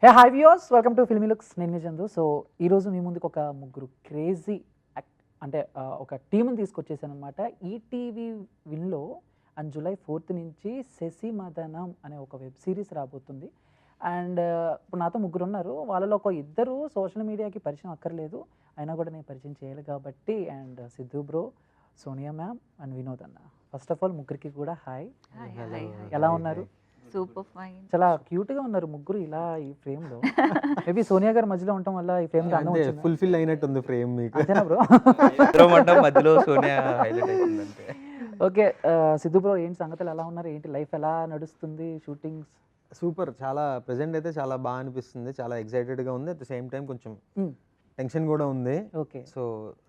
Hey hi viewers, welcome to filmy looks. నేను మీ Chandu. So ఈరోజు మీ ముందుకు ఒక ముగ్గురు క్రేజీ అంటే ఒక టీంని తీసుకొచ్చేసాను అనమాట. ఈటీవీ విన్లో అండ్ జూలై 4th నుంచి శశి మదనం అనే ఒక వెబ్ సిరీస్ రాబోతుంది. అండ్ ఇప్పుడు నాతో ముగ్గురు ఉన్నారు. వాళ్ళలో ఒక ఇద్దరు సోషల్ మీడియాకి పరిచయం అక్కర్లేదు, అయినా కూడా నేను పరిచయం చేయాలి కాబట్టి. And Siddhu bro, Sonia ma'am and Vinod అన్న. ఫస్ట్ ఆఫ్ ఆల్ ముగ్గురికి కూడా హాయ్. ఎలా ఉన్నారు? Super fine. చాలా క్యూట్గా ఉన్నారు ముగ్గురు ఇలా ఈ ఫ్రేమ్లో. మేబీ సోనియా గారు మధ్యలో ఉండటం వల్ల ఈ ఫ్రేమ్ అందం వచ్చింది. ఫుల్ఫిల్ అయినట్టు ఉంది ఫ్రేమ్ మీకు. అంతేనా బ్రో? మధ్యలో సోనియా హైలైట్ అవుతుందంటే. ఓకే, సిద్ధు బ్రో ఏంటి సంగతులు, ఎలా ఉన్నారు, ఏంటి లైఫ్ ఎలా నడుస్తుంది, షూటింగ్స్? సూపర్, చాలా ప్రెజెంట్ అయితే చాలా బాగా అనిపిస్తుంది, చాలా ఎక్సైటెడ్గా ఉంది. అట్ ద సేమ్ టైం కొంచెం టెన్షన్ కూడా ఉంది. ఓకే, సో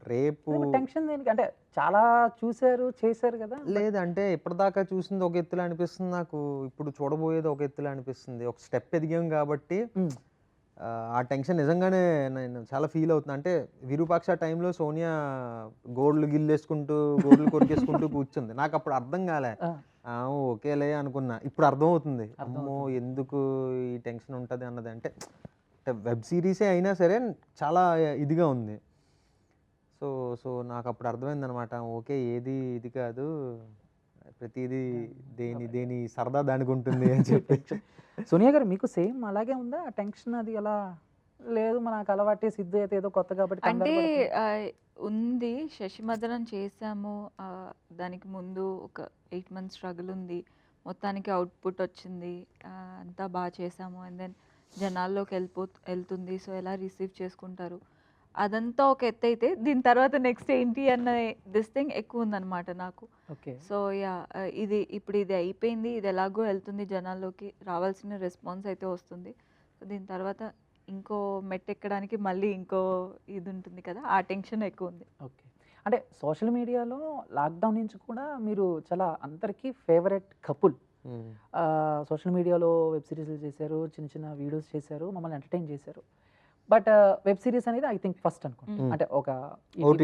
రేపు టెన్షన్ దేనికి అంటే చాలా చూశారు చేశారు కదా. లేదంటే ఇప్పటిదాకా చూసింది ఒక ఎత్తులా అనిపిస్తుంది నాకు, ఇప్పుడు చూడబోయేది ఒక ఎత్తులా అనిపిస్తుంది. ఒక స్టెప్ ఎదిగాం కాబట్టి ఆ టెన్షన్ నిజంగానే నేను చాలా ఫీల్ అవుతుంది. అంటే విరూపాక్ష టైంలో సోనియా గోడ్లు గిల్లేసుకుంటూ గోడ్లు కొరికేసుకుంటూ కూర్చుంది, నాకు అప్పుడు అర్థం కాలే. ఓకేలే అనుకున్నా, ఇప్పుడు అర్థం అవుతుంది. అమ్మో ఎందుకు ఈ టెన్షన్ ఉంటుంది అన్నది. అంటే వెబ్ సిరీసే అయినా సరే చాలా ఇదిగా ఉంది. సో సో నాకు అప్పుడు అర్థమైంది అనమాట, ఓకే ఏది ఇది కాదు, ప్రతిదీ దేని సరదా దానికి ఉంటుంది అని చెప్పి. సోనియా గారు మీకు సేమ్ అలాగే ఉందా టెన్షన్? అది ఎలా లేదు, మనకు అలవాటే, సిద్ధు అయితే ఏదో కొత్త కాబట్టి అంటే ఉంది, శశిమదనం చేసాము. దానికి ముందు ఒక 8 months స్ట్రగుల్ ఉంది, మొత్తానికి అవుట్పుట్ వచ్చింది, అంతా బాగా చేసాము. అండ్ దెన్ జనాల్లోకి వెళ్తుంది. సో ఎలా రిసీవ్ చేసుకుంటారు అదంతా ఒక ఎత్తు అయితే, దీని తర్వాత నెక్స్ట్ ఏంటి అన్న దిస్ థింగ్ ఎక్కువ ఉందన్నమాట నాకు. ఓకే, సో యా, ఇది అయిపోయింది, ఇది ఎలాగో వెళ్తుంది, జనాల్లోకి రావాల్సిన రెస్పాన్స్ అయితే వస్తుంది. సో దీని తర్వాత ఇంకో మెట్ ఎక్కడానికి మళ్ళీ ఇంకో ఇది ఉంటుంది కదా, ఆ టెన్షన్ ఎక్కువ ఉంది. ఓకే. అంటే సోషల్ మీడియాలో లాక్డౌన్ నుంచి కూడా మీరు చాలా అందరికీ ఫేవరెట్ కపుల్. సోషల్ మీడియాలో వెబ్ సిరీస్లు చేశారు, చిన్న చిన్న వీడియోస్ చేశారు, మమ్మల్ని ఎంటర్టైన్ చేశారు. బట్ వెబ్ సిరీస్ అనేది ఐ థింక్ ఫస్ట్ అనుకోండి, అంటే ఒక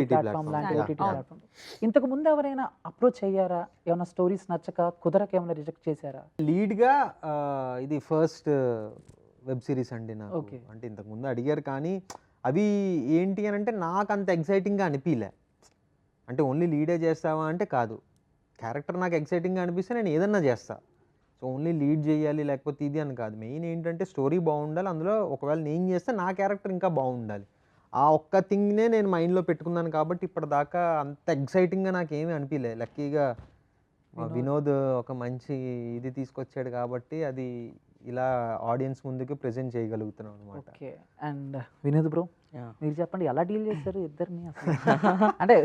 ప్లాట్ఫామ్ లాంటి ఓటీటీ ప్లాట్ఫామ్. ఇంతకు ముందు ఎవరైనా అప్రోచ్ అయ్యారా? ఏమైనా స్టోరీస్ నచ్చక కుదరక ఏమైనా రిజెక్ట్ చేశారా? లీడ్గా ఇది ఫస్ట్ వెబ్ సిరీస్ అండి నాకు. Okay. అంటే ఇంతకుముందు అడిగారు కానీ అవి ఏంటి అని అంటే నాకు అంత ఎక్సైటింగ్గా అనిపించలే. అంటే ఓన్లీ లీడే చేస్తావా అంటే కాదు, క్యారెక్టర్ నాకు ఎక్సైటింగ్గా అనిపిస్తే నేను ఏదన్నా చేస్తా. సో ఓన్లీ లీడ్ చేయాలి లేకపోతే ఇది అని కాదు, మెయిన్ ఏంటంటే స్టోరీ బాగుండాలి, అందులో ఒకవేళ నేను చేస్తే నా క్యారెక్టర్ ఇంకా బాగుండాలి. ఆ ఒక్క థింగ్నే నేను మైండ్లో పెట్టుకున్నాను కాబట్టి ఇప్పటిదాకా అంత ఎక్సైటింగ్గా నాకు ఏమీ అనిపించలే. లక్కీగా వినోద్ ఒక మంచి ఇది తీసుకొచ్చాడు కాబట్టి అది ఇలా ఆడియన్స్ ముందుకు ప్రెజెంట్ చేయగలుగుతున్నాం అనమాట. ఓకే. అండ్ వినోద్ బ్రో, మీరు చెప్పండి ఎలా డీల్ చేస్తారు ఇద్దరిని అసలు? అంటే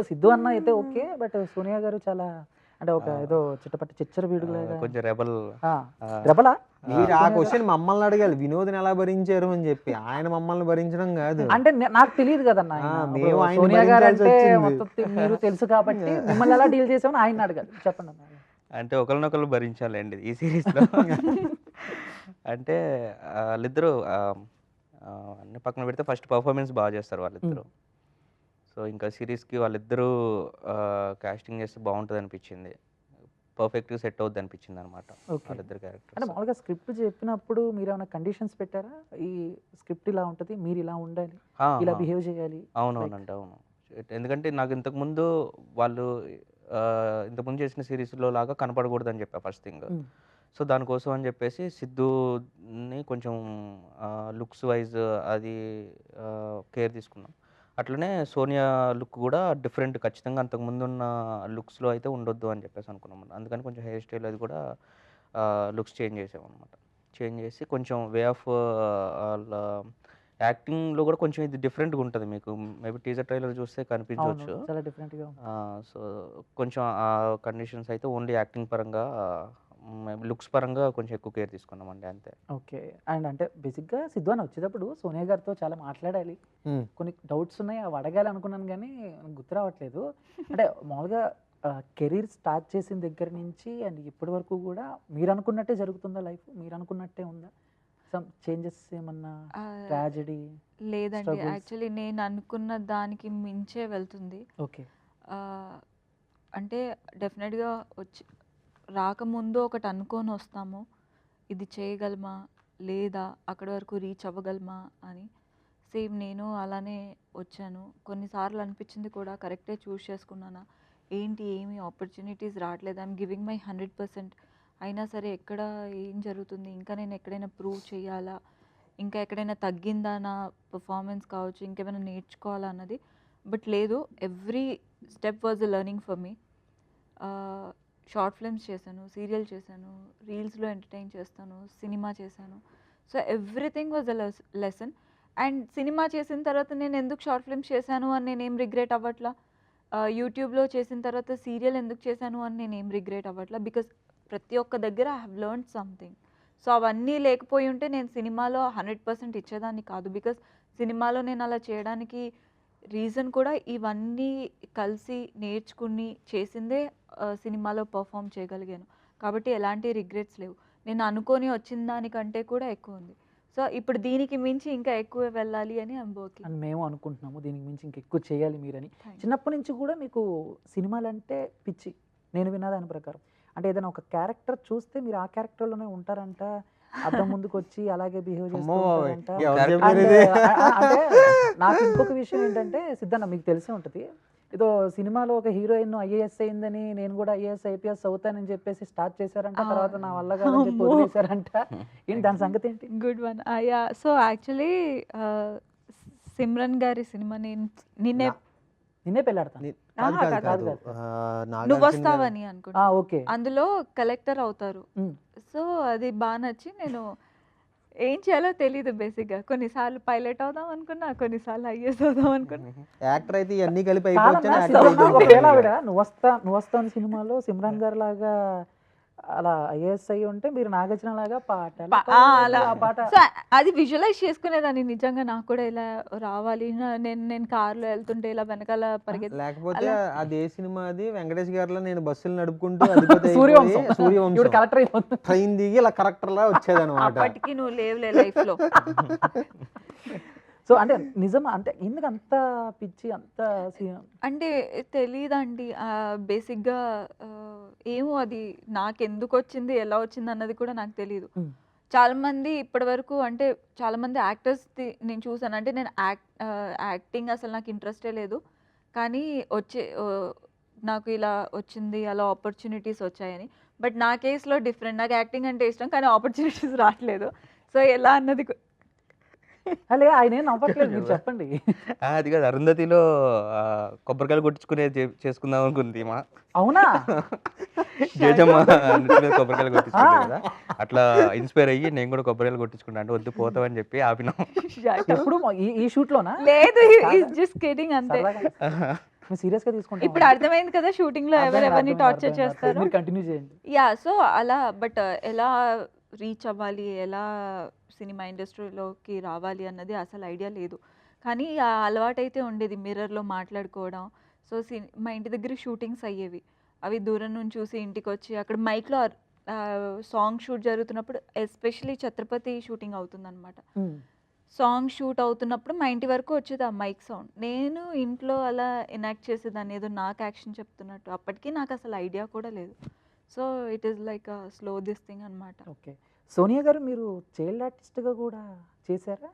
సిద్ధు అన్న అయితే ఓకే, బట్ సోనియా గారు చాలా అంటే ఒక ఏదో చిట్టపట్టి చిచ్చర వీడులాగా కొంచెం రెబల్. రెబలా? మీరు ఆ క్వశ్చన్ మమ్మల్ని అడగాలి, వినోద్ని ఎలా భరించారు అని చెప్పి. ఆయన మమ్మల్ని భరించడం కాదు. అంటే నాకు తెలియదు కదన్న, మేము ఆయన సోనియా గారు అంటే భరించాల్సి మొత్తం మీరు తెలుసు కాబట్టి మిమ్మల్ని ఎలా డీల్ చేసామని ఆయన అడగాలి. చెప్పండి అన్న. అంటే ఒకరినొకరు భరించాలండి ఈ సిరీస్లో. అంటే వాళ్ళిద్దరూ అన్ని పక్కన పెడితే ఫస్ట్ పర్ఫార్మెన్స్ బాగా చేస్తారు వాళ్ళిద్దరూ. సో ఇంకా సిరీస్కి వాళ్ళిద్దరూ కాస్టింగ్ చేస్తే బాగుంటుంది అనిపించింది, పర్ఫెక్ట్గా సెట్ అవుద్ది అనిపించింది అనమాట వాళ్ళిద్దరు అంటే క్యారెక్టర్స్. మామూలుగా స్క్రిప్ట్ చెప్పినప్పుడు మీరు ఏమైనా కండిషన్స్ పెట్టారా? ఈ స్క్రిప్ట్ ఇలా ఉంటుంది, మీరు ఇలా ఉండాలి, ఇలా బిహేవ్ చేయాలి? అవునవునండి, అవును. ఎందుకంటే నాకు ఇంతకుముందు వాళ్ళు ఇంతకుముందు చేసిన సిరీస్లో లాగా కనపడకూడదని చెప్పా ఫస్ట్ థింగ్. సో దానికోసం అని చెప్పేసి సిద్ధుని కొంచెం లుక్స్ వైజ్ అది కేర్ తీసుకున్నాం. అట్లనే సోనియా లుక్ కూడా డిఫరెంట్, ఖచ్చితంగా అంతకుముందు ఉన్న లుక్స్లో అయితే ఉండొద్దు అని చెప్పేసి అనుకున్నాం. అందుకని కొంచెం హెయిర్ స్టైల్ అది కూడా లుక్స్ చేంజ్ చేసామన్నమాట. చేంజ్ చేసి కొంచెం వే ఆఫ్ యాక్టింగ్లో కూడా కొంచెం ఇది డిఫరెంట్గా ఉంటుంది. మీకు మేబీ టీజర్ ట్రైలర్ చూస్తే కనిపించవచ్చు. చాలా డిఫరెంట్గా. సో కొంచెం ఆ కండిషన్స్ అయితే ఓన్లీ యాక్టింగ్ పరంగా, లుక్స్ పరంగా కొంచెం ఎక్కువ కేర్ తీసుకున్నామండి, అంతే. ఓకే. అండ్ అంటే బేసిక్గా సిద్ధు అని వచ్చేటప్పుడు సోనియా గారితో చాలా మాట్లాడాలి, కొన్ని డౌట్స్ ఉన్నాయి, అవి అడగాలి అనుకున్నాను కానీ గుర్తు రావట్లేదు. అంటే మామూలుగా కెరీర్ స్టార్ట్ చేసిన దగ్గర నుంచి అండ్ ఇప్పటి వరకు కూడా మీరు అనుకున్నట్టే జరుగుతుందా లైఫ్? మీరు అనుకున్నట్టే ఉందా? సమ్ చేంజెస్ ఏమన్నా, ట్రాజెడీ? లేదండి, యాక్చువల్లీ నేను అనుకున్న దానికి మించే వెళ్తుంది. ఓకే. అంటే డెఫినెట్గా రాకముందు ఒకటి అనుకొని వస్తాము, ఇది చేయగలమా లేదా అక్కడ వరకు రీచ్ అవ్వగలమా అని. సేమ్ నేను అలానే వచ్చాను. కొన్నిసార్లు అనిపించింది కూడా కరెక్టే చూస్ చేసుకున్నానా, ఏంటి ఏమి ఆపర్చునిటీస్ రావట్లేదు, ఐఎమ్ గివింగ్ మై 100%, అయినా సరే ఎక్కడ ఏం జరుగుతుంది, ఇంకా నేను ఎక్కడైనా ప్రూవ్ చేయాలా, ఇంకా ఎక్కడైనా తగ్గిందా నా పర్ఫార్మెన్స్ కావచ్చు, ఇంకేమైనా నేర్చుకోవాలా అన్నది. బట్ లేదు, every step was a learning for me. Short films చేశాను, సీరియల్ చేశాను, రీల్స్లో ఎంటర్టైన్ చేస్తాను, సినిమా చేశాను. So everything was a lesson. And cinema చేసిన తర్వాత నేను ఎందుకు షార్ట్ ఫిల్మ్స్ చేశాను అని నేనేం రిగ్రెట్ అవ్వట్లా. యూట్యూబ్లో చేసిన తర్వాత సీరియల్ ఎందుకు చేశాను అని నేనేం రిగ్రెట్ అవ్వట్లా. బికాస్ ప్రతి ఒక్క దగ్గర I have learned something. So అవన్నీ లేకపోయి ఉంటే నేను సినిమాలో 100% ఇచ్చేదాన్ని కాదు. బికాస్ సినిమాలో నేను అలా చేయడానికి రీజన్ కూడా ఇవన్నీ కలిసి నేర్చుకుని చేసిందే సినిమాలో పర్ఫామ్ చేయగలిగాను. కాబట్టి ఎలాంటి రిగ్రెట్స్ లేవు. నేను అనుకొని వచ్చిన దానికంటే కూడా ఎక్కువ ఉంది. సో ఇప్పుడు దీనికి మించి ఇంకా ఎక్కువ వెళ్ళాలి అని ఐమ్ వర్కింగ్. అని మేము అనుకుంటున్నాము, దీనికి మించి ఇంకెక్కువ చేయాలి మీరని. Thank you. చిన్నప్పటి నుంచి కూడా మీకు సినిమాలంటే పిచ్చి, నేను విన్న దాని ప్రకారం. అంటే ఏదైనా ఒక క్యారెక్టర్ చూస్తే మీరు ఆ క్యారెక్టర్లోనే ఉంటారంట, అద్దం ముందుకు వచ్చి అలాగే బిహేవ్ చేస్తూ అమ్మో ఉంటారంట. ఎవరు And, చెప్పారు ఇది? అంటే నాకు ఇంకొక విషయం ఏంటంటే, సిద్ధన్న మీకు తెలిసే ఉంటుంది, ఏదో సినిమాలో ఒక హీరోయిన్ ఐఏఎస్ అయిందని నేను కూడా ఐఏఎస్ ఐపీఎస్ అవుతానని చెప్పేసి స్టార్ట్ చేశారంట, తర్వాత నా వల్ల కాదని చెప్పి అమ్మో. వదిలేశారంట. ఏంటి దాని సంగతి ఏంటి? Good one. Yeah, so actually Simran గారి సినిమా నేను నిన్నే నిన్నే పెళ్ళాడతాను. కాదు కాదు కాదు, కాదు కాదు. నాగార్జున నువ్వు వస్తావని అనుకుంటా. ఓకే. అందులో కలెక్టర్ అవుతారు. సో అది బాగా నచ్చి నేను ఏం చేయాలో తెలియదు బేసిక్గా. కొన్నిసార్లు పైలట్ అవుదాం అనుకున్నా, కొన్నిసార్లు ఐఏఎస్ అవుదాం అనుకున్నా. యాక్టర్ అయితే ఇవన్నీ కలిపి అయిపోవచ్చు కాదన్నా, అని సిద్ధన్న, యాక్టర్ ఒకవేళ అయిపోయింది. ఆవిడ నువ్వు వస్తాను సినిమాలో సిమ్రాన్ గారి లాగా అలా ఐఏఎస్ అయ్యి ఉంటే మీరు నాగార్జున లాగా పాట అలా ఆ పాట సో అది విజువలైజ్ చేసుకునేదాన్ని. నిజంగా నాకు కూడా ఇలా రావాలి, నేను కార్లో వెళ్తుంటే ఇలా వెనకాల పరిగెత్తి. లేకపోతే అది ఏ సినిమా, అది వెంకటేష్ గారిలో నేను బస్సులు నడుపుకుంటూ అధిపతి సూర్యవంశం. అయిపోయి సూర్యవంశం ఇప్పుడు కలెక్టర్ అయిపోతుంది. ట్రైన్ దిగి ఇలా కరెక్టర్ లా వచ్చేదన్నమాట. అప్పటికి నువ్వు లేవులే లైఫ్ లో. సో అంటే నిజమా, అంటే ఎందుకు అంత పిచ్చి అంత అంటే తెలియదండి. బేసిక్గా ఏమో అది నాకెందుకు వచ్చింది, ఎలా వచ్చింది అన్నది కూడా నాకు తెలియదు. చాలామంది ఇప్పటి వరకు అంటే చాలామంది యాక్టర్స్ నేను చూసాను. అంటే నేను యాక్టింగ్ అసలు నాకు ఇంట్రెస్టే లేదు, కానీ నాకు ఇలా వచ్చింది, అలా ఆపర్చునిటీస్ వచ్చాయని. బట్ నా కేసులో డిఫరెంట్. నాకు యాక్టింగ్ అంటే ఇష్టం, కానీ ఆపర్చునిటీస్ రావట్లేదు. సో ఎలా అన్నది అలే ఆయన ఏం నవ్వట్లేదు, మీరు చెప్పండి. అది కాదు, అరుంధతిలో కొబ్బరికాయలు కొట్టించుకునే చేసుకుందాం అనుకుంది మా అవునా? జేజమ్మ అన్నిటి మీద కొబ్బరికాయలు కొట్టించుకుంటా కదా, అట్లా ఇన్స్పైర్ అయ్యి నేను కూడా కొబ్బరికాయలు కొట్టించుకుంటా అంటే వద్దు పోతామని చెప్పి ఆపినాం. ఎప్పుడు ఈ షూట్ లోనా? లేదు, జస్ట్ కిడింగ్ అంతే. సీరియస్ గా తీసుకుంటాం. ఇప్పుడు అర్థమైంది కదా షూటింగ్ లో ఎవరెవరిని టార్చర్ చేస్తారు. మీరు కంటిన్యూ చేయండి. యా, సో అలా. బట్ ఎలా రీచ్ అవ్వాలి, ఎలా సినిమా ఇండస్ట్రీలోకి రావాలి అన్నది అసలు ఐడియా లేదు. కానీ ఆ అలవాటైతే ఉండేది, మిర్రర్లో మాట్లాడుకోవడం. సో మా ఇంటి దగ్గర షూటింగ్స్ అయ్యేవి. అవి దూరం నుంచి చూసి ఇంటికి వచ్చి అక్కడ మైక్లో సాంగ్ షూట్ జరుగుతున్నప్పుడు, ఎస్పెషలీ ఛత్రపతి షూటింగ్ అవుతుందన్నమాట. సాంగ్ షూట్ అవుతున్నప్పుడు మా ఇంటి వరకు వచ్చేది ఆ మైక్ సౌండ్. నేను ఇంట్లో అలా ఎనాక్ట్ చేసేదాన్ని, ఏదో నాకు యాక్షన్ చెప్తున్నట్టు. అప్పటికి నాకు అసలు ఐడియా కూడా లేదు. So it is like slow this thing అనమాట. ఓకే. సోనియా గారు, మీరు చైల్డ్ ఆర్టిస్ట్గా కూడా చేశారా?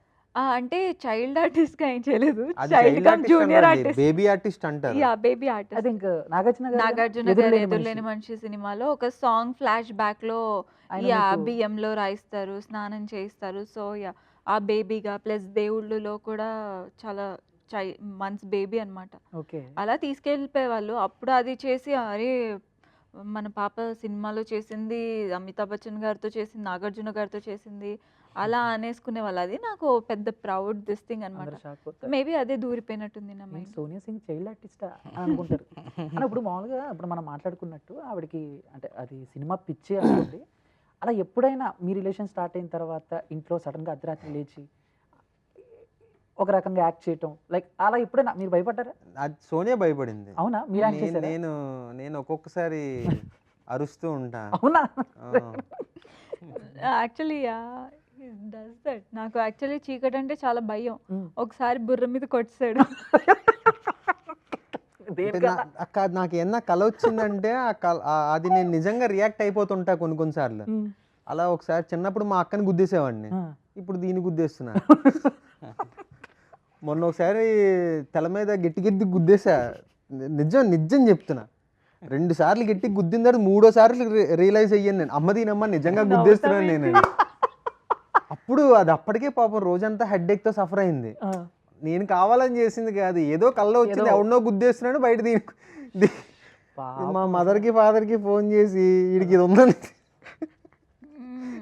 అంటే చైల్డ్ ఆర్టిస్ట్గా ఏం చేయలేదు, అది child child come artist junior అనాలి, ఆర్టిస్ట్. బేబీ ఆర్టిస్ట్ అంటారు. Yeah, baby I artist. Think Nagarjuna గారు ఎదురులేని మనిషి సినిమాలో ఒక సాంగ్ ఫ్లాష్ బ్యాక్ లో యా బియ్యంలో రాయిస్తారు, స్నానం చేయిస్తారు. సో యా, ఆ బేబీగా ప్లస్ దేవుళ్ళలో కూడా చాలా మంత్స్ బేబీ అనమాట. ఓకే. అలా తీసుకెళ్ళిపోయేవాళ్ళు. అప్పుడు అది చేసి అరే మన పాప సినిమాలో చేసింది, అమితాబ్ బచ్చన్ గారితో చేసింది, నాగార్జున గారితో చేసింది, అలా అనేసుకునే వాళ్ళు. అది నాకు పెద్ద ప్రౌడ్ దిస్ థింగ్ అనమాట. మేబీ అదే దూరిపోయినట్టుంది నా mind. Sonia Singh child artist అనుకుంటారు. అని ఇప్పుడు మామూలుగా ఇప్పుడు మనం మాట్లాడుకున్నట్టు ఆవిడకి అంటే అది సినిమా పిచ్చి అనుకోండి. అలా ఎప్పుడైనా మీ రిలేషన్ స్టార్ట్ అయిన తర్వాత ఇంట్లో సడన్గా అర్ధరాత్రి లేచి ఒక రకంగా యాక్ట్ చేయటం, లైక్ అలా ఎప్పుడైనా మీరు భయపడ్డారా? అది సోనియా భయపడింది. అవునా? మీరు యాక్ట్ చేశారా? నేను ఒక్కొక్కసారి అరుస్తూ ఉంటా. అవునా? Actually does that. నాకు యాక్చువల్లీ చీకటి అంటే చాలా భయం. ఒకసారి బుర్ర మీద కొట్టేశాడు. నాకు ఏమన్నా కళ వచ్చిందంటే అది నేను నిజంగా రియాక్ట్ అయిపోతుంటా కొన్నిసార్లు. అలా ఒకసారి చిన్నప్పుడు మా అక్కని గుద్దేసేవాడిని, ఇప్పుడు దీన్ని గుద్దేస్తున్నా. మొన్న ఒకసారి తల మీద గట్టి గట్టి గుద్దేసా, నిజం నిజం చెప్తున్నా. 2 సార్లు గట్టి గుద్దిన తర్వాత 3వ సార్లు రియలైజ్ అయ్యాను నేను, అమ్మ దీనమ్మ నిజంగా గుద్దేస్తున్నాను నేను. అప్పుడు అది అప్పటికే పాపం రోజంతా హెడ్ఏక్తో సఫర్ అయింది. నేను కావాలని చేసింది కాదు, ఏదో కల్లో వచ్చింది, ఎవరినో గుద్దేస్తున్నాడు బయట. మా మదర్కి ఫాదర్కి ఫోన్ చేసి వీడికి ఇది ఉందని,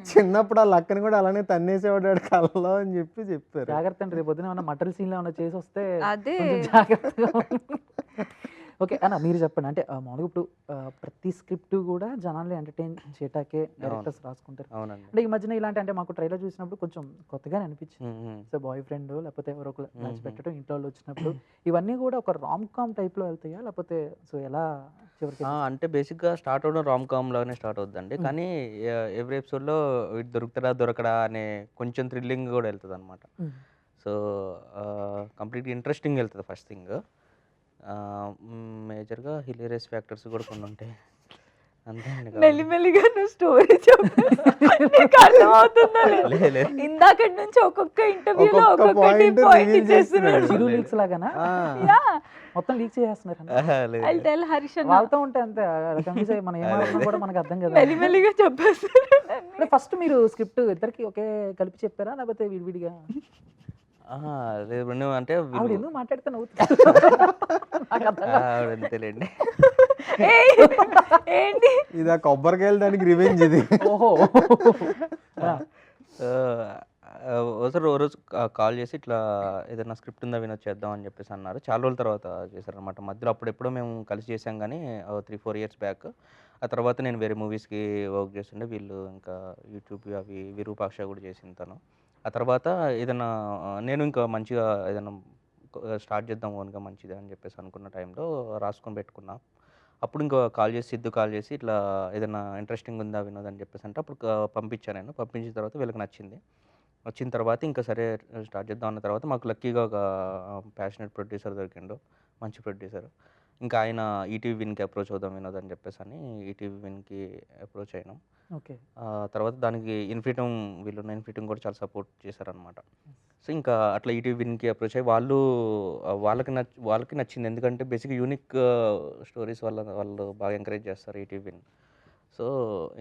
చిన్నప్పుడు వాళ్ళ అక్కని కూడా అలానే తన్నేసేవాడు కళ్ళలో అని చెప్పారు. జాగ్రత్త అండి, రేపు పొద్దున ఏమన్నా మటల్ సీన్లో ఏమన్నా చేసి వస్తే అదే జాగ్రత్తగా. ఓకే అన్న, మీరు చెప్పండి. అంటే మామూలుగా ఇప్పుడు ప్రతి స్క్రిప్ట్ కూడా జనాల్ని ఎంటర్టైన్ చేయటాకే డైరెక్టర్స్ రాసుకుంటారు. అవునండి. అంటే ఈ మధ్యన ఇలాంటి, అంటే మాకు ట్రైలర్ చూసినప్పుడు కొంచెం కొత్తగానే అనిపించింది. సో బాయ్ ఫ్రెండ్ లేకపోతే ఎవరో ఒకరు మ్యాచ్ పెట్టడం, ఇంట్లో వాళ్ళు వచ్చినప్పుడు, ఇవన్నీ కూడా ఒక రామ్ కామ్ టైప్లో వెళ్తాయా లేకపోతే సో ఎలా చివరికి? అంటే బేసిక్గా స్టార్ట్ అవ్వడం రామ్ కామ్ లాగానే స్టార్ట్ అవుతుందండి, కానీ ఎవ్రీ ఎపిసోడ్లో వీడు దొరుకుతాడా దొరకడా అనే కొంచెం థ్రిల్లింగ్ కూడా వెళ్తుంది అనమాట. సో కంప్లీట్గా ఇంట్రెస్టింగ్ వెళ్తుంది ఫస్ట్ థింగ్. మేజర్గా హిలేరియస్ ఫ్యాక్టర్స్ కూడా కొన్ని ఉంటాయి, అంతే అండి. మెల్లిమెల్లిగా నువ్వు స్టోరీ అర్థమవుతుందా? ఇందాక నుంచి ఒక్కొక్క ఇంటర్వ్యూలో ఒక్కొక్కటి పాయింట్ చేస్తున్నాడు. చిరు లీక్స్ లాగానా? మొత్తం లీక్ చేసేస్తున్నారు. I'll tell హరీష్ అన్న వాళ్ళతో ఉంటే అంతే, కన్ఫ్యూజ్ అయ్యి మనం ఏమవుతున్నా కూడా మనకు అర్థం కదా. మెల్లిమెల్లిగా చెప్పేస్తారు. ఫస్ట్ మీరు స్క్రిప్ట్ ఇద్దరికి ఒకే కలిపి చెప్పారా లేకపోతే విడివిడిగా? లేదు అంటే ఆవిడ ఎందుకు మాట్లాడితే అంతేలేండి. ఏంటి ఇది ఆ కొబ్బరికాయలు దానికి రివెంజ్ ఇది. ఓహో. ఒకసారి ఓ రోజు కాల్ చేసి ఇట్లా ఏదైనా స్క్రిప్ట్ ఉందా వినోద్ చేద్దాం అని చెప్పేసి అన్నారు. చాలా రోజుల తర్వాత చేశారనమాట. మధ్యలో అప్పుడెప్పుడో మేము కలిసి చేసాం కానీ 3-4 ఇయర్స్ బ్యాక్. ఆ తర్వాత నేను వేరే మూవీస్కి వర్క్ చేస్తుండే, వీళ్ళు ఇంకా యూట్యూబ్ అవి విరూపాక్ష కూడా చేసింది తను. ఆ తర్వాత ఏదైనా నేను ఇంకా మంచిగా ఏదైనా స్టార్ట్ చేద్దాం ఓన్గా మంచిది అని చెప్పేసి అనుకున్న టైంలో రాసుకొని పెట్టుకున్నా. అప్పుడు ఇంకా సిద్ధు కాల్ చేసి ఇట్లా ఏదైనా ఇంట్రెస్టింగ్ ఉందా వినోద్ అని చెప్పేసి అంటే అప్పుడు పంపించాను నేను. పంపించిన తర్వాత వీళ్ళకి నచ్చింది. వచ్చిన తర్వాత ఇంకా సరే స్టార్ట్ చేద్దాం అన్న తర్వాత మాకు లక్కీగా ఒక ప్యాషనెట్ ప్రొడ్యూసర్ దొరికిండు, మంచి ప్రొడ్యూసర్. ఇంకా ఆయన ఈటీవీ విన్కి అప్రోచ్ అవుదాం వినోద్ అని చెప్పేసి అని ఈటీవీ విన్కి అప్రోచ్ అయినాం. ఓకే. తర్వాత దానికి ఇన్ఫిటమ్ ఇన్ఫిటమ్ కూడా చాలా సపోర్ట్ చేశారనమాట. సో ఇంకా అట్లా ఈటీవీ విన్కి అప్రోచ్ అయ్యి వాళ్ళకి నచ్చింది, ఎందుకంటే బేసిక్ యూనిక్ స్టోరీస్ వాళ్ళు బాగా ఎంకరేజ్ చేస్తారు ఈటీవీ విన్. సో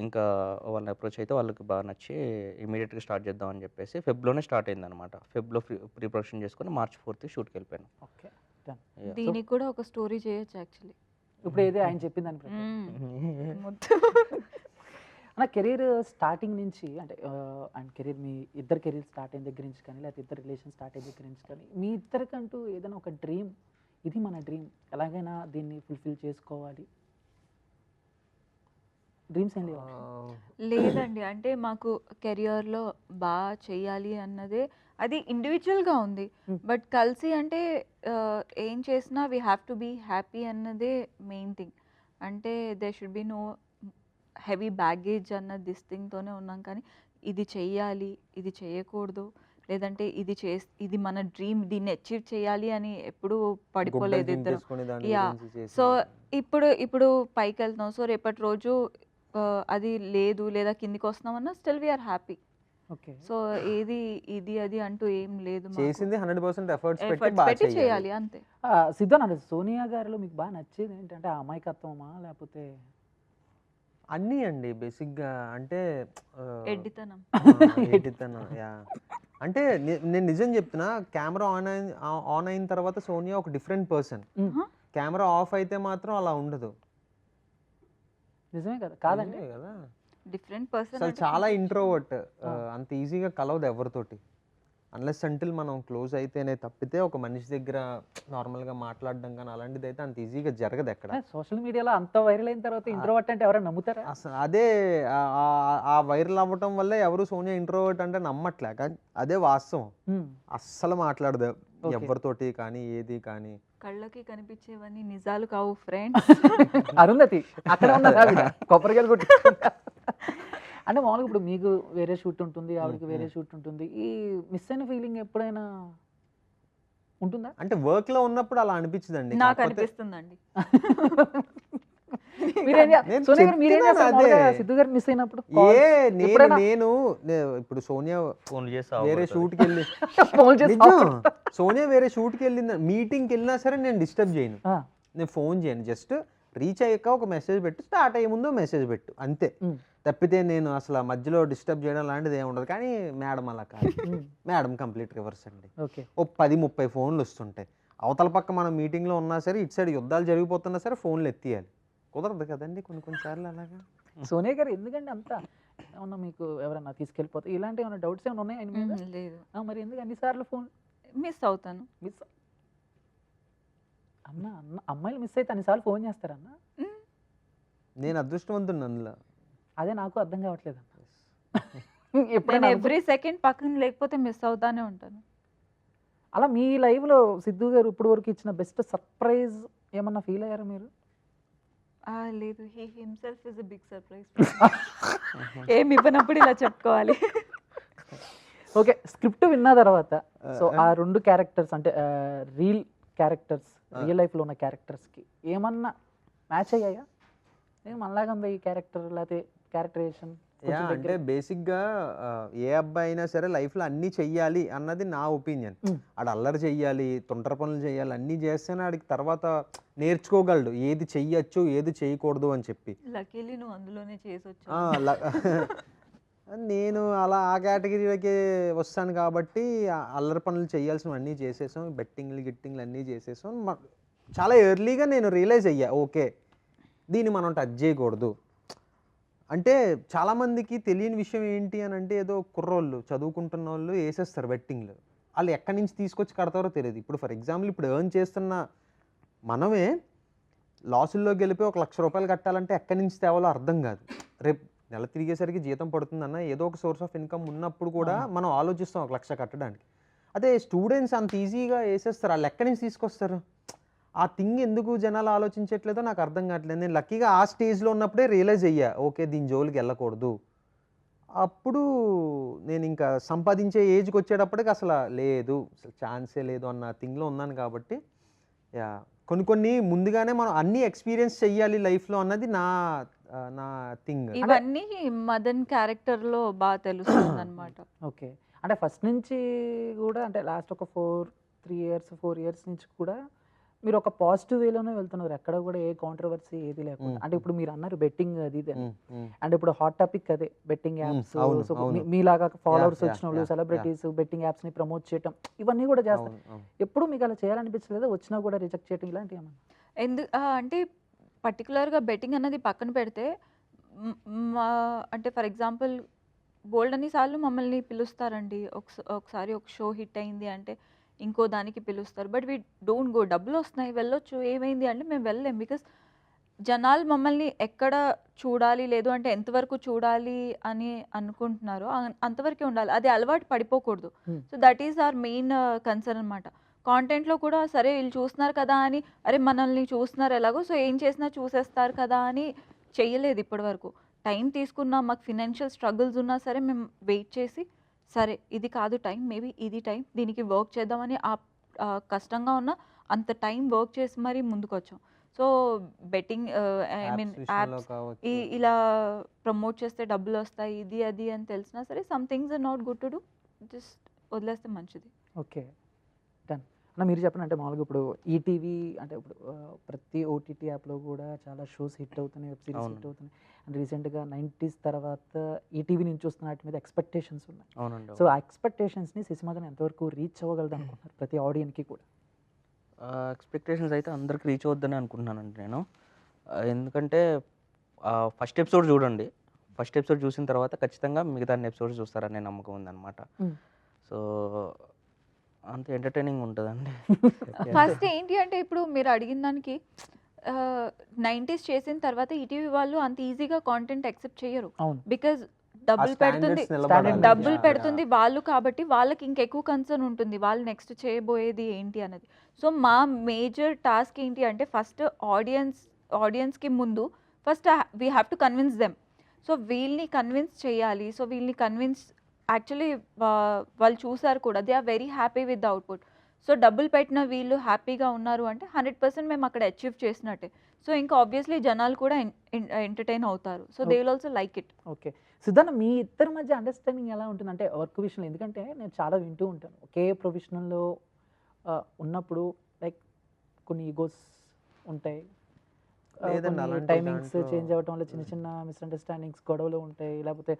ఇంకా వాళ్ళని అప్రోచ్ అయితే వాళ్ళకి బాగా నచ్చి ఇమీడియట్గా స్టార్ట్ చేద్దాం అని చెప్పేసి ఫెబ్లోనే స్టార్ట్ అయింది అనమాట. ఫెబ్లో ప్రీ ప్రొడక్షన్ చేసుకొని March 4th షూట్కి వెళ్ళిపోయాను. ఓకే. దీనికి కూడా ఒక స్టోరీ చేయొచ్చు యాక్చువల్లీ. ఇప్పుడు ఏదే ఆయన చెప్పిందని నా కెరీర్ స్టార్టింగ్ నుంచి, అంటే అండ్ కెరీర్ మీ ఇద్దరు కెరీర్ స్టార్ట్ అయిన దగ్గర నుంచి కానీ లేకపోతే ఇద్దరు రిలేషన్ స్టార్ట్ అయిన దగ్గర నుంచి కానీ మీ ఇద్దరికంటూ ఏదైనా ఒక డ్రీమ్, ఇది మన డ్రీమ్, ఎలాగైనా దీన్ని ఫుల్ఫిల్ చేసుకోవాలి, డ్రీమ్స్ ఏం లేవా? లేదండి, అంటే మాకు కెరియర్లో బాగా చెయ్యాలి అన్నదే, అది ఇండివిజువల్గా ఉంది. బట్ కలిసి అంటే ఏం చేసినా we have to be happy అన్నదే మెయిన్ థింగ్. అంటే they should be no heavy baggage అన్న దిస్ థింగ్తోనే ఉన్నాం. కానీ ఇది చెయ్యాలి, ఇది చేయకూడదు, లేదంటే ఇది మన డ్రీమ్, దీన్ని అచీవ్ చేయాలి అని ఎప్పుడు పడిపోలేదు ఇద్దరు. యా, సో ఇప్పుడు పైకి వెళ్తున్నాం, సో రేపటి రోజు అది లేదు లేదా కిందికి వస్తున్నామన్నా still we're happy. Okay. So ఇది అది అంటూ ఏం లేదు, చేసింది 100% ఎఫర్ట్స్ పెట్టి చేయాలి అంతే. సిద్ధు అన్నది సోనియా గారిలో మీకు బాగా నచ్చేది ఏంటంటే ఆ అమాయకత్వమా లేకపోతే? అన్నీ అండి బేసిక్గా, అంటే ఎడ్డితనం. యా, అంటే నేను నిజం చెప్తున్నా, కెమెరా ఆన్ అయిన తర్వాత సోనియా ఒక డిఫరెంట్ పర్సన్. కెమెరా ఆఫ్ అయితే మాత్రం అలా ఉండదు. నిజమే కదా? కాదండి కదా, డిఫరెంట్ పర్సన్. అసలు చాలా ఇంట్రోవర్ట్, అంత ఈజీగా కలవదు ఎవరితోటి, అన్లెస్ అంటిల్ మనం క్లోజ్ అయితేనే తప్పితే ఒక మనిషి దగ్గర నార్మల్గా మాట్లాడడం కానీ అలాంటిది అయితే అంత ఈజీగా జరగదు ఎక్కడ. సోషల్ మీడియాలో అంత వైరల్ అయిన తర్వాత ఇంట్రోవర్ట్ అంటే ఎవరైనా నమ్ముతారా? అసలు అదే ఆ వైరల్ అవ్వటం వల్ల ఎవరు సోనియా ఇంట్రోవర్ట్ అంటే నమ్మట్లే, కానీ అదే వాస్తవం. అస్సలు మాట్లాడదు ఎవరితోటి కానీ ఏది కానీ. కళ్ళకి కనిపించేవన్నీ నిజాలు కావు ఫ్రెండ్స్. అరుంధతి అక్కడ ఉన్నది కొబ్బరికాయలు కొట్టి. అంటే మామూలుగా ఇప్పుడు మీకు వేరే షూట్ ఉంటుంది, ఆవిడకి వేరే షూట్ ఉంటుంది, ఈ మిస్ అయిన ఫీలింగ్ ఎప్పుడైనా ఉంటుందా? అంటే వర్క్ లో ఉన్నప్పుడు అలా అనిపించదండి, నాకు అనిపిస్తుందండి. మీరేం నేను సోనియా గారు మీరేం చెప్తున్నాను చేస్తారు మామూలుగా అదే. సిద్ధు గారు మిస్ అయినప్పుడు నేను నేను ఇప్పుడు సోనియా ఫోన్ చేసి వేరే అవగొడతారు. షూట్కి వెళ్ళి ఫోన్ చేసి నిజం సోనియా వేరే షూట్కి వెళ్ళింది, మీటింగ్కి వెళ్ళినా సరే నేను డిస్టర్బ్ చేయను, నేను ఫోన్ చేయను. జస్ట్ రీచ్ అయ్యాక ఒక మెసేజ్ పెట్టు, స్టార్ట్ అయ్యే ముందు మెసేజ్ పెట్టు అంతే. తప్పితే నేను అసలు మధ్యలో డిస్టర్బ్ చేయడం లాంటిది ఏమి ఉండదు. కానీ మేడం అలా కాదు, మేడం కంప్లీట్ రివర్స్ అండి. ఓకే ఓ 10-30 ఫోన్లు వస్తుంటాయి. అవతల పక్క మనం మీటింగ్లో ఉన్నా సరే, ఇటు సైడ్ యుద్ధాలు జరిగిపోతున్నా సరే ఫోన్లు ఎత్తియాలి. కుదరదు కదండి కొన్నిసార్లు అలాగా. సోనియా గారు ఎందుకంటే అంత ఏమన్నా మీకు ఎవరన్నా తీసుకెళ్ళిపోతే ఇలాంటి ఏమైనా డౌట్స్ ఏమైనా ఉన్నాయి ఆయన మీద? లేదు, మరి ఎందుకు అన్నిసార్లు ఫోన్ మిస్ అవుతాను. మిస్ అమ్మాయిలు మిస్ అయితే అన్నిసార్లు ఫోన్ చేస్తారన్న? నేను అదృష్టవంతుడు అందులో. అదే నాకు అర్థం కావట్లేదు అన్న. నేను ఎప్పుడైనా ఎవ్రీ సెకండ్ పక్కన లేకపోతే మిస్ అవుతానే ఉంటాను. అలా మీ లైవ్లో సిద్ధు గారు ఇప్పుడు వరకు ఇచ్చిన బెస్ట్ సర్ప్రైజ్ ఏమన్నా ఫీల్ అయ్యారా మీరు? లేదు, he himself is a big surprise. ఏమి ఇవ్వనప్పుడు ఇలా చెప్పుకోవాలి. ఓకే, స్క్రిప్ట్ విన్న తర్వాత సో ఆ 2 క్యారెక్టర్స్ అంటే రియల్ క్యారెక్టర్స్, రియల్ లైఫ్లో ఉన్న క్యారెక్టర్స్కి ఏమన్నా మ్యాచ్ అయ్యాయా? నేను మనలాగా ఉంది ఈ క్యారెక్టర్ లేకపోతే క్యారెక్టరేషన్? అంటే బేసిక్గా ఏ అబ్బాయి అయినా సరే లైఫ్లో అన్నీ చెయ్యాలి అన్నది నా ఒపీనియన్. ఆడు అల్లరి చెయ్యాలి, తొంటర పనులు చేయాలి, అన్నీ చేస్తేనే ఆడికి తర్వాత నేర్చుకోగలడు ఏది చెయ్యొచ్చు ఏది చేయకూడదు అని చెప్పి. లక్కీలీ నువ్వు అందులోనే చేసి వచ్చావు. నేను అలా ఆ కేటగిరీలోకి వస్తాను కాబట్టి అల్లరి పనులు చేయాల్సినవి అన్నీ చేసేసాం, గిట్టింగ్లు అన్నీ చేసేసాం. చాలా ఎర్లీగా నేను రియలైజ్ అయ్యా, ఓకే దీన్ని మనం టచ్ చేయకూడదు. అంటే చాలామందికి తెలియని విషయం ఏంటి అని అంటే, ఏదో కుర్రోళ్ళు చదువుకుంటున్న వాళ్ళు వేసేస్తారు బెట్టింగ్లు, వాళ్ళు ఎక్కడి నుంచి తీసుకొచ్చి కడతారో తెలియదు. ఇప్పుడు ఫర్ ఎగ్జాంపుల్ ఇప్పుడు ఎర్న్ చేస్తున్న మనమే లాసుల్లోకి వెళ్ళిపోయి 1 లక్ష రూపాయలు కట్టాలంటే ఎక్కడి నుంచి తేవాలో అర్థం కాదు. రేపు నెల తిరిగేసరికి జీతం పడుతుందన్న ఏదో ఒక సోర్స్ ఆఫ్ ఇన్కమ్ ఉన్నప్పుడు కూడా మనం ఆలోచిస్తాం 1 లక్ష కట్టడానికి. అదే స్టూడెంట్స్ అంత ఈజీగా వేసేస్తారు, వాళ్ళు ఎక్కడి నుంచి తీసుకొస్తారు? ఆ థింగ్ ఎందుకు జనాలు ఆలోచించట్లేదో నాకు అర్థం కావట్లేదు. నేను లక్కీగా ఆ స్టేజ్లో ఉన్నప్పుడే రియలైజ్ అయ్యా, ఓకే దీని జోలికి వెళ్ళకూడదు. అప్పుడు నేను ఇంకా సంపాదించే ఏజ్కి వచ్చేటప్పటికి అసలు లేదు, అసలు ఛాన్సే లేదు అన్న థింగ్లో ఉన్నాను. కాబట్టి యా కొన్ని ముందుగానే మనం అన్నీ ఎక్స్పీరియన్స్ చెయ్యాలి లైఫ్లో అన్నది నా థింగ్. ఇవన్నీ మదన్ క్యారెక్టర్లో బాగా తెలుస్తుంది అనమాట. ఓకే, అంటే ఫస్ట్ నుంచి కూడా అంటే లాస్ట్ ఒక 4 ఇయర్స్ నుంచి కూడా మీరు ఒక పాజిటివ్ వేలోనే వెళ్తున్నారు, ఎక్కడ కూడా ఏ కాంట్రవర్సీ ఏది లేకుండా. అంటే ఇప్పుడు మీరు అన్నారు బెట్టింగ్ అది ఇది అండ్ ఇప్పుడు హాట్ టాపిక్ అదే బెట్టింగ్ యాప్స్. సో మీలాగా ఫాలోవర్స్ వచ్చిన వాళ్ళు సెలబ్రిటీస్ బెట్టింగ్ యాప్స్ ని ప్రమోట్ చేయటం ఇవన్నీ కూడా చేస్తారు. ఎప్పుడు మీకు అలా చేయాలనిపించలేదా? వచ్చినా కూడా రిజెక్ట్ చేయటం ఇలాంటివి ఏమన్నా? అంటే పర్టికులర్గా బెట్టింగ్ అన్నది పక్కన పెడితే అంటే ఫర్ ఎగ్జాంపుల్ బోల్డ్ అన్నిసార్లు మమ్మల్ని పిలుస్తారండి. ఒకసారి ఒక షో హిట్ అయింది అంటే ఇంకో దానికి పిలుస్తారు, బట్ వీ డోంట్ గో. డబ్బులు వస్తున్నాయి వెళ్ళొచ్చు, ఏమైంది అంటే మేము వెళ్ళలేం. బికాస్ జనాలు మమ్మల్ని ఎక్కడ చూడాలి, లేదు అంటే ఎంతవరకు చూడాలి అని అనుకుంటున్నారో అంతవరకే ఉండాలి, అది అలవాటు పడిపోకూడదు. So that is our main concern అనమాట. కాంటెంట్లో కూడా సరే వీళ్ళు చూస్తున్నారు కదా అని, అరే మనల్ని చూస్తున్నారు ఎలాగో సో ఏం చేసినా చూసేస్తారు కదా అని చెయ్యలేదు ఇప్పటివరకు. టైం తీసుకున్నా, మాకు ఫినాన్షియల్ స్ట్రగుల్స్ ఉన్నా సరే మేము వెయిట్ చేసి సరే ఇది కాదు టైం, మేబీ ఇది టైం, దీనికి వర్క్ చేద్దామని కష్టంగా ఉన్న అంత టైం వర్క్ చేసి మరీ ముందుకు వచ్చాం. So betting I mean apps ఇలా ప్రమోట్ చేస్తే డబ్బులు వస్తాయి ఇది అది అని తెలిసినా సరే some things are not good to do, just వదిలేస్తే మంచిది. ఓకే డన్ అన్న. మీరు చెప్పండి, అంటే మామూలుగా ఇప్పుడు ఈటీవీ అంటే ఇప్పుడు ప్రతి ఓటీటీ యాప్లో కూడా చాలా షోస్ హిట్ అవుతున్నాయి, వెబ్ సిరీస్ హిట్ అవుతున్నాయి. అండ్ రీసెంట్గా 90s తర్వాత ఈటీవీ నుంచి వస్తున్న వాటి మీద ఎక్స్పెక్టేషన్స్ ఉన్నాయి. సో ఆ ఎక్స్పెక్టేషన్స్ని శశిమదన్ ఎంతవరకు రీచ్ అవ్వగలదు అనుకుంటున్నారు ప్రతి ఆడియన్కి కూడా? ఎక్స్పెక్టేషన్స్ అయితే అందరికి రీచ్ అవుద్దని అనుకుంటున్నానండి నేను. ఎందుకంటే ఫస్ట్ ఎపిసోడ్ చూడండి, ఫస్ట్ ఎపిసోడ్ చూసిన తర్వాత ఖచ్చితంగా మిగతా అన్ని ఎపిసోడ్స్ చూస్తారనే నమ్మకం ఉందన్నమాట. సో అంత ఎంటర్టైనింగ్ ఉంటుందండి. ఫస్ట్ ఏంటి అంటే ఇప్పుడు మీరు అడిగిన దానికి 90s చేసిన తర్వాత ఈటీవీ వాళ్ళు అంత ఈజీగా కాంటెంట్ యాక్సెప్ట్ చేయరు. బికాజ్ డబ్బులు పెడుతుంది వాళ్ళు కాబట్టి వాళ్ళకి ఇంకెక్కువ కన్సర్న్ ఉంటుంది వాళ్ళు నెక్స్ట్ చేయబోయేది ఏంటి అన్నది. సో మా మేజర్ టాస్క్ ఏంటి అంటే ఫస్ట్ ఆడియన్స్కి ముందు first we have to convince them. So వీళ్ళని కన్విన్స్ చేయాలి. సో వీళ్ళని కన్విన్స్ యాక్చువల్లీ వాళ్ళు చూసారు కూడా, they are very happy with the output. So డబ్బులు పెట్టిన వీళ్ళు హ్యాపీగా ఉన్నారు అంటే 100% మేము అక్కడ అచీవ్ చేసినట్టే. సో ఇంకా ఆబ్వియస్లీ జనాలు కూడా ఎంటర్టైన్ అవుతారు. So they will also like it. Okay. Siddhartha, మీ ఇద్దరి మధ్య అండర్‌స్టాండింగ్ ఎలా ఉంటుంది? అంటే వర్క్ విషయంలో, ఎందుకంటే నేను చాలా వింటూ ఉంటాను. ఒకే ప్రొఫెషనల్‌లో ఉన్నప్పుడు లైక్ కొన్ని ఈగోస్ ఉంటాయి. లేదండి, కొన్ని అలాంటి టైమింగ్స్ దాంట్లో చేంజ్ అవ్వటం వల్ల చిన్న చిన్న మిస్‌అండర్‌స్టాండింగ్స్, గొడవలు ఉంటాయి. లేకపోతే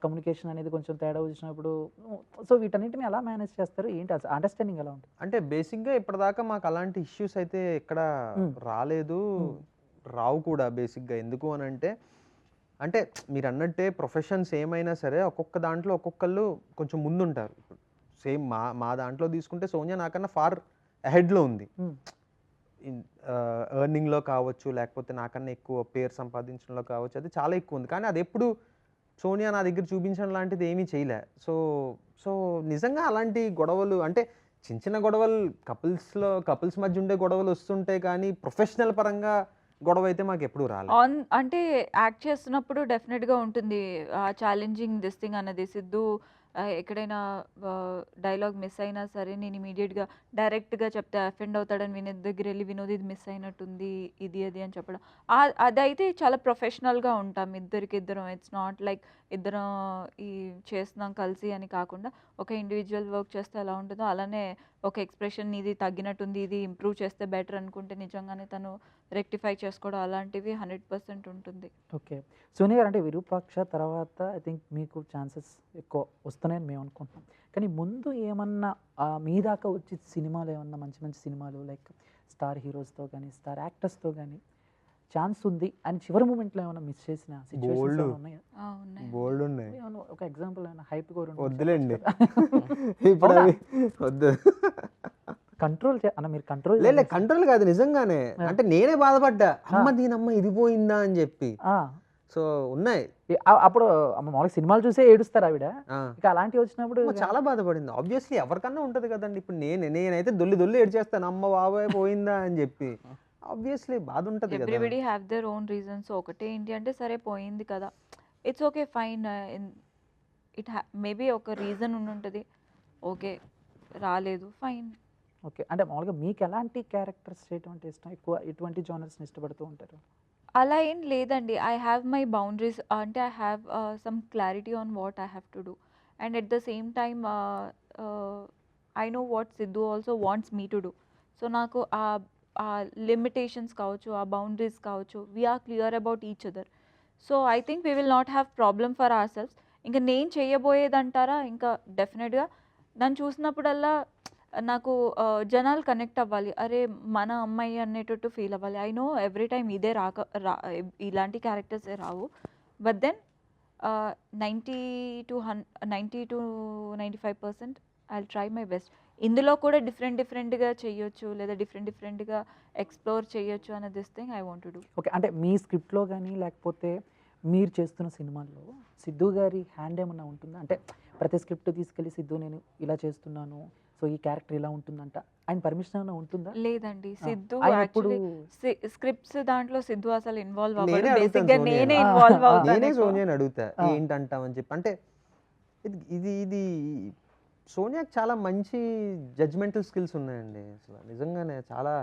కమ్యూనికేషన్ అనేది కొంచెం తేడా వచ్చినప్పుడు సో వీటన్నిటిని ఎలా మేనేజ్ చేస్తారు? ఏంటి అసలు అండర్‌స్టాండింగ్ ఎలా ఉంటుంది? అంటే బేసిక్‌గా ఇప్పటిదాకా మాకు అలాంటి ఇష్యూస్ అయితే ఎక్కడ రాలేదు, రావు కూడా బేసిక్‌గా. ఎందుకు అనంటే, అంటే మీరన్నట్టే ప్రొఫెషన్స్ ఏమైనా సరే ఒక్కొక్క దాంట్లో ఒక్కొక్కళ్ళు కొంచెం ముందుంటారు. ఇప్పుడు సేమ్ మా దాంట్లో తీసుకుంటే సోనియా నాకన్నా ఫార్ అహెడ్‌లో ఉంది. ఎర్నింగ్‌లో కావచ్చు, లేకపోతే నాకన్నా ఎక్కువ పేరు సంపాదించడంలో కావచ్చు, అది చాలా ఎక్కువ ఉంది. కానీ అది ఎప్పుడు సోనియా నా దగ్గర చూపించడం లాంటిది ఏమీ చేయలే. సో సో నిజంగా అలాంటి గొడవలు అంటే చిన్న చిన్న గొడవలు కపుల్స్ మధ్య ఉండే గొడవలు వస్తుంటాయి, కానీ ప్రొఫెషనల్ పరంగా గొడవ అయితే మాకు ఎప్పుడు రాలేదు. అంటే యాక్ట్ చేస్తున్నప్పుడు డెఫినెట్‌గా ఉంటుంది. ఛాలెంజింగ్ దిస్ థింగ్ అన్నది. సిద్ధు ఎక్కడైనా డైలాగ్ మిస్ అయినా సరే నేను ఇమ్మీడియేట్‌గా డైరెక్ట్‌గా చెప్తే అఫెండ్ అవుతాడని వినోద్ దగ్గరెళ్ళి వినోద్ ఇది మిస్ అయినట్టుంది, ఇది అది అని చెప్పడం. అదైతే చాలా ప్రొఫెషనల్‌గా ఉంటాం ఇద్దరికిద్దరం. ఇట్స్ నాట్ లైక్ ఇద్దరం ఈ చేస్తున్నాం కలిసి అని కాకుండా ఒక ఇండివిజువల్ వర్క్ చేస్తే ఎలా ఉంటుందో అలానే ఒక ఎక్స్‌ప్రెషన్ ఇది తగ్గినట్టుంది, ఇది ఇంప్రూవ్ చేస్తే బెటర్ అనుకుంటే నిజంగానే తను రెక్టిఫై చేసుకోవడం అలాంటివి 100% ఉంటుంది. ఓకే. సోనియా గారు, అంటే విరూపాక్ష తర్వాత ఐ థింక్ మీకు ఛాన్సెస్ ఎక్కువ వస్తున్నాయని మేము అనుకుంటున్నాం. కానీ ముందు ఏమన్నా మీ దాకా వచ్చే సినిమాలు ఏమన్నా మంచి మంచి సినిమాలు లైక్ స్టార్ హీరోస్‌తో గానీ, స్టార్ యాక్టర్స్‌తో గానీ ఛాన్స్ ఉంది అని చివరి మూమెంట్‌లో ఏమన్నా మిస్ చేసిన సిట్యుయేషన్స్ బోల్డు. ఏమన్నా ఉన్నాయా? ఉన్నాయి. బోల్డ్ ఉన్నాయి. ఏమన్నా ఒక ఎగ్జాంపుల్ ఏమన్నా హైప్‌గా రెండు వద్దులేండి. చెప్పొచ్చు ఇప్పుడు అవునా? అవి వద్దు. కంట్రోల్ అన్న మీరు కంట్రోల్ లేదు కంట్రోల్ కాదు, నిజంగానే. అంటే నేనే బాధపడ్డా, అమ్మ దీనమ్మ ఇది పోయిందా అని చెప్పి. సో ఉన్నాయి. అప్పుడు మామూలుగా సినిమాలు చూసే ఏడుస్తారు ఆవిడ. ఆ. ఇక అలాంటివి వచ్చినప్పుడు అమ్మ చాలా బాధపడింది. ఆబ్వియస్లీ ఎవరికన్నా ఉంటది కదండి. ఇప్పుడు నేనైతే దొల్లి ఏడ్చేస్తాను, అమ్మ బాబాయ్ పోయిందా అని చెప్పి. ఆబ్వియస్లీ బాధ ఉంటది కదా. Everybody have their own reasons. ఒకటే ఏంటి అంటే సరే పోయింది కదా, ఇట్స్ ఓకే ఫైన్. మేబీ ఒక రీజన్ ఉండుంటుంది. ఓకే రాలేదు, ఫైన్. ఓకే. అంటే మామూలుగా మీకు ఎలాంటి క్యారెక్టర్స్ చేయటం అంటే ఇష్టం? ఎక్కువ ఎటువంటి జానర్స్‌ని ఇష్టపడుతూ ఉంటారు? అలా ఏం లేదండి. I have my boundaries. అంటే I have some clarity on what I have to do. And at the same time I know what Siddhu also wants me to do. So నాకు ఆ లిమిటేషన్స్ కావచ్చు, ఆ బౌండరీస్ కావచ్చు, we're clear about each other. So I think we will not have problem for ourselves. ఇంకా నేను చేయబోయేదంటారా, ఇంకా డెఫినెట్గా నన్ను చూసినప్పుడల్లా నాకు జనాలు కనెక్ట్ అవ్వాలి. అరే మన అమ్మాయి అనేటట్టు ఫీల్ అవ్వాలి. ఐ నో ఎవ్రీ టైమ్ ఇదే ఇలాంటి క్యారెక్టర్సే రావు. But then 90-95% I will try my best. ఇందులో కూడా డిఫరెంట్‌గా చేయొచ్చు, లేదా డిఫరెంట్‌గా ఎక్స్‌ప్లోర్ చేయొచ్చు అనే this thing I want to do. Okay. అంటే మీ స్క్రిప్ట్‌లో గానీ, లేకపోతే మీరు చేస్తున్న సినిమాల్లో సిద్ధు గారి హ్యాండ్ ఏమన్నా ఉంటుందా? అంటే ప్రతి స్క్రిప్ట్ తీసుకెళ్ళి సిద్ధు నేను ఇలా చేస్తున్నాను, సో ఈ క్యారెక్టర్ ఇలా ఉంటుందంట, ఆయన పర్మిషన్ ఏమైనా ఉంటుందా? లేదండి. సిద్ధు ఆయన ఎప్పుడు యాక్చువల్లీ స్క్రిప్ట్స్ దాంట్లో సిద్ధు అసలు ఇన్వాల్వ్ నేనే అవ్వడు. అడుగుతాను బేసిక్‌గా సోనియాని. నేనే ఇన్వాల్వ్ అవుతాను నేనే ఎక్కువ. సోనియాని అడుగుతా ఏంటంటావని చెప్పి. అంటే ఇది సోనియాకి చాలా మంచి జడ్జ్మెంటల్ స్కిల్స్ ఉన్నాయండి. అసలు నిజంగానే చాలా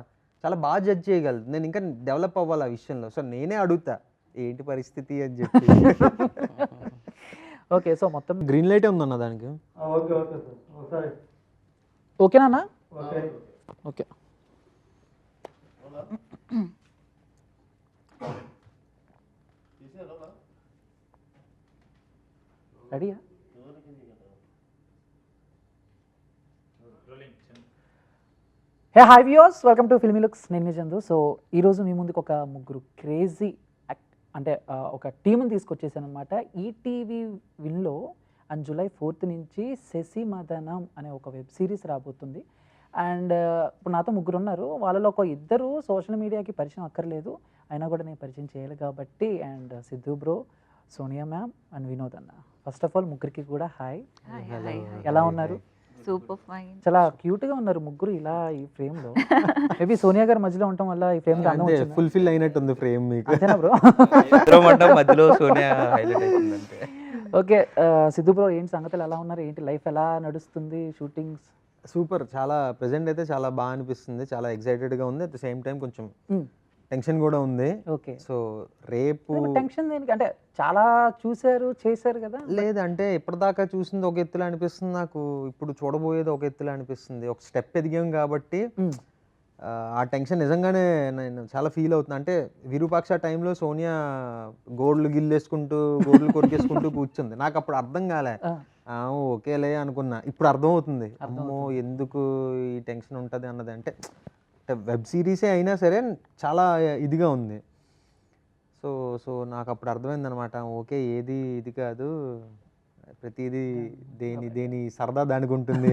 చాలా బాగా జడ్జ్ చేయగలదు. నేను ఇంకా డెవలప్ అవ్వాలి ఆ విషయంలో. సో నేనే అడుగుతా ఏంటి పరిస్థితి అని చెప్పి. ఓకే. సో మొత్తం గ్రీన్ లైటే ఉందన్న దానికి. ఓకేనా అన్న? ఓకే. రెడీయా? Hey hi viewers, welcome to filmy looks. నేను మీ చందు. సో ఈరోజు మీ ముందుకు ఒక ముగ్గురు క్రేజీ అంటే ఒక టీంని తీసుకొచ్చేసాను అనమాట. ఈటీవీ విన్లో అండ్ జూలై 4th నుంచి శశి మదనం అనే ఒక వెబ్ సిరీస్ రాబోతుంది. అండ్ ఇప్పుడు నాతో ముగ్గురు ఉన్నారు. వాళ్ళలో ఒక ఇద్దరు సోషల్ మీడియాకి పరిచయం అక్కర్లేదు, అయినా కూడా నేను పరిచయం చేయాలి కాబట్టి. And Siddhu bro, Sonia ma'am and Vinod అన్న. ఫస్ట్ ఆఫ్ ఆల్ ముగ్గురికి కూడా హాయ్. ఎలా ఉన్నారు? Super fine. చాలా క్యూట్గా ఉన్నారు ముగ్గురు ఇలా ఈ ఫ్రేమ్లో. మేబీ సోనియా గారు మధ్యలో ఉండటం వల్ల ఈ ఫ్రేమ్ అందం వచ్చిందా? ఫుల్ఫిల్ అయినట్టుంది ఫ్రేమ్ మీకు. అంతేనా బ్రో? మధ్యలో సోనియా హైలైట్ అవుతుందంటే. ఓకే. సిద్ధు బ్రో, ఏంటి సంగతులు, ఎలా ఉన్నారు, ఏంటి లైఫ్ ఎలా నడుస్తుంది, షూటింగ్స్? సూపర్. చాలా ప్రెజెంట్ అయితే చాలా బాగా అనిపిస్తుంది. చాలా ఎక్సైటెడ్గా ఉంది. అట్ ద సేమ్ టైం కొంచెం టెన్షన్ కూడా ఉంది. ఓకే. సో రేపు టెన్షన్ దేనికి? అంటే చాలా చూసారు, చేశారు కదా! లేదంటే ఇప్పటిదాకా చూసింది ఒక ఎత్తులా అనిపిస్తుంది నాకు. ఇప్పుడు చూడబోయేది ఒక ఎత్తులా అనిపిస్తుంది. ఒక స్టెప్ ఎదిగాం కాబట్టి హ్మ్. ఆ టెన్షన్ నిజంగానే నేను చాలా ఫీల్ అవుతున్నా. అంటే విరూపాక్ష టైంలో సోనియా గోర్లు గిల్లేసుకుంటూ, గోర్లు కొరికేసుకుంటూ కూర్చుంది. నాకు అప్పుడు అర్థం కాలే. ఆ! ఓకేలే అనుకున్నా. ఇప్పుడు అర్థమవుతుంది. అమ్మో! అర్థమవుతుంది. ఎందుకు ఈ టెన్షన్ ఉంటది అన్నది. అంటే వెబ్ సిరీసే అయినా సరే చాలా ఇదిగా ఉంది. సో, సో నాకప్పుడు అర్థమైందనమాట. ఓకే. ఏది ఇది కాదు. ప్రతీదీ దేని ఓకే. దేని సరదా దానికుంటుంది